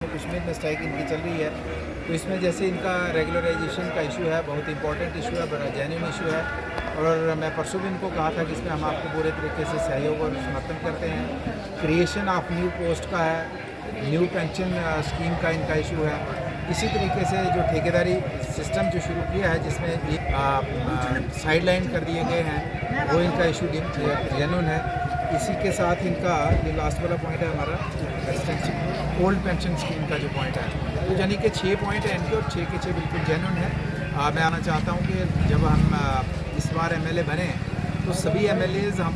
कश्मीर में स्ट्राइक इनकी चल रही है। तो इसमें जैसे इनका रेगुलराइजेशन का इशू है, बहुत इंपॉर्टेंट इशू है, बड़ा जेन्युइन इशू है। और मैं परसों भी इनको कहा था कि इसमें हम आपको पूरे तरीके से सहयोग और समर्थन करते हैं। क्रिएशन ऑफ न्यू पोस्ट का है, न्यू पेंशन स्कीम का इनका इशू है। इसी तरीके से जो ठेकेदारी सिस्टम जो शुरू किया है, जिसमें साइड लाइन कर दिए गए हैं, वो इनका इशू जेन्युइन है। इसी के साथ इनका ये लास्ट वाला पॉइंट है हमारा ओल्ड पेंशन स्कीम का जो पॉइंट है, तो यानी कि 6 पॉइंट हैं इनके और 6 के 6 बिल्कुल जेन्युइन है। मैं आना चाहता हूँ कि जब हम इस बार एमएलए बने तो सभी एमएलएज हम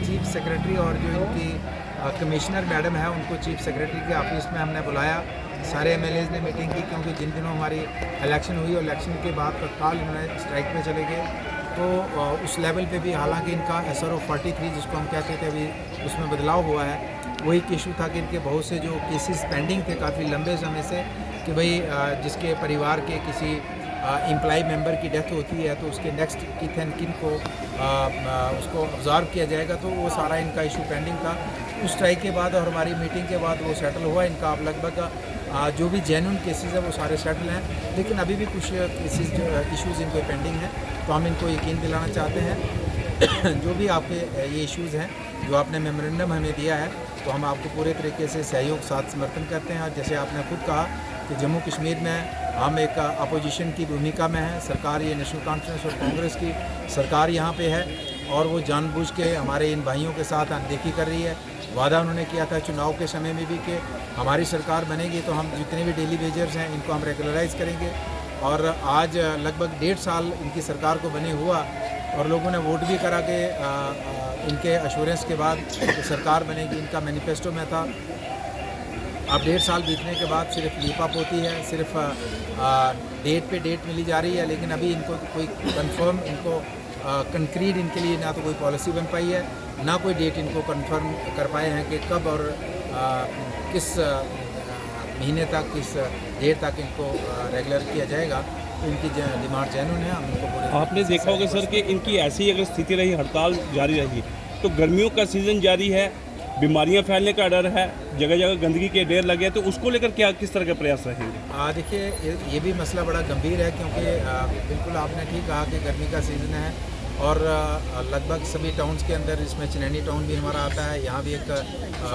चीफ सेक्रेटरी और जो इनकी कमिश्नर मैडम है उनको चीफ सेक्रेटरी के ऑफिस में हमने बुलाया। सारे एमएलएज ने मीटिंग की, क्योंकि जिन दिनों हमारी इलेक्शन हुई और इलेक्शन के बाद तत्काल इन्होंने स्ट्राइक पे चले गए। तो उस लेवल पे भी हालांकि इनका SRO 43 जिसको हम कहते थे, अभी उसमें बदलाव हुआ है। वही इशू था कि इनके बहुत से जो केसेस पेंडिंग थे काफ़ी लंबे समय से, कि भाई जिसके परिवार के किसी एम्प्लॉय मेंबर की डेथ होती है तो उसके नेक्स्ट किथ एंड किन को उसको ऑब्जर्व किया जाएगा। तो वो सारा इनका इशू पेंडिंग था। उस स्ट्राइक के बाद और हमारी मीटिंग के बाद वो सेटल हुआ इनका। अब लगभग जो भी जेन्युइन केसेस है वो सारे सेटल हैं, लेकिन अभी भी कुछ केसेस जो इश्यूज़ इनको पेंडिंग हैं। तो हम इनको यकीन दिलाना चाहते हैं जो भी आपके ये इश्यूज़ हैं, जो आपने मेमोरेंडम हमें दिया है, तो हम आपको पूरे तरीके से सहयोग साथ समर्थन करते हैं। और जैसे आपने खुद कहा कि जम्मू कश्मीर में हम एक अपोजिशन की भूमिका में हैं। सरकार ये नेशनल कॉन्फ्रेंस और कांग्रेस की सरकार यहाँ पे है, और वो जानबूझ के हमारे इन भाइयों के साथ अनदेखी कर रही है। वादा उन्होंने किया था चुनाव के समय में भी कि हमारी सरकार बनेगी तो हम जितने भी डेली वेजर्स हैं इनको हम रेगुलराइज करेंगे। और आज लगभग 1.5 साल इनकी सरकार को बने हुआ, और लोगों ने वोट भी करा के इनके अश्योरेंस के बाद तो सरकार बनेगी, इनका मैनिफेस्टो में था। अब 1.5 साल बीतने के बाद सिर्फ लीपअप होती है, सिर्फ डेट पे डेट मिली जा रही है, लेकिन अभी इनको कोई कंफर्म इनको कंक्रीट इनके लिए ना तो कोई पॉलिसी बन पाई है, ना कोई डेट इनको कंफर्म कर पाए हैं कि कब और किस महीने तक, किस डेट तक इनको रेगुलर किया जाएगा। तो इनकी डिमांड जेन्युइन है, हम इनको पूरे। आपने देखा होगा सर कि इनकी ऐसी अगर स्थिति रही, हड़ताल जारी रही, तो गर्मियों का सीज़न जारी है, बीमारियां फैलने का डर है, जगह जगह गंदगी के ढेर लगे हैं, तो उसको लेकर क्या किस तरह के प्रयास रहेंगे? देखिए ये भी मसला बड़ा गंभीर है, क्योंकि बिल्कुल आपने ठीक कहा कि गर्मी का सीज़न है, और लगभग सभी टाउन्स के अंदर, इसमें चनैनी टाउन भी हमारा आता है, यहाँ भी एक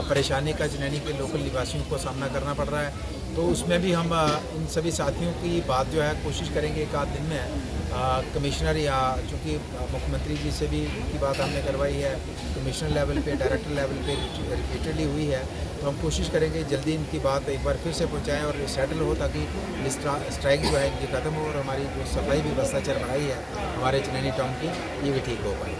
परेशानी का चनैनी के लोकल निवासियों को सामना करना पड़ रहा है। तो उसमें भी हम इन सभी साथियों की बात जो है कोशिश करेंगे एक आध दिन में कमिश्नर, या चूँकि मुख्यमंत्री जी से भी की बात हमने करवाई है, कमिश्नर लेवल पे, डायरेक्टर लेवल पे रिपीटेडली हुई है, तो हम कोशिश करेंगे जल्दी इनकी बात एक बार फिर से पहुंचाएं और सेटल हो, ताकि स्ट्राइक जो है इनकी ख़त्म हो, और हमारी जो सफाई व्यवस्था चल रही है हमारे चनैनी टाउन की, ये भी ठीक हो पाए।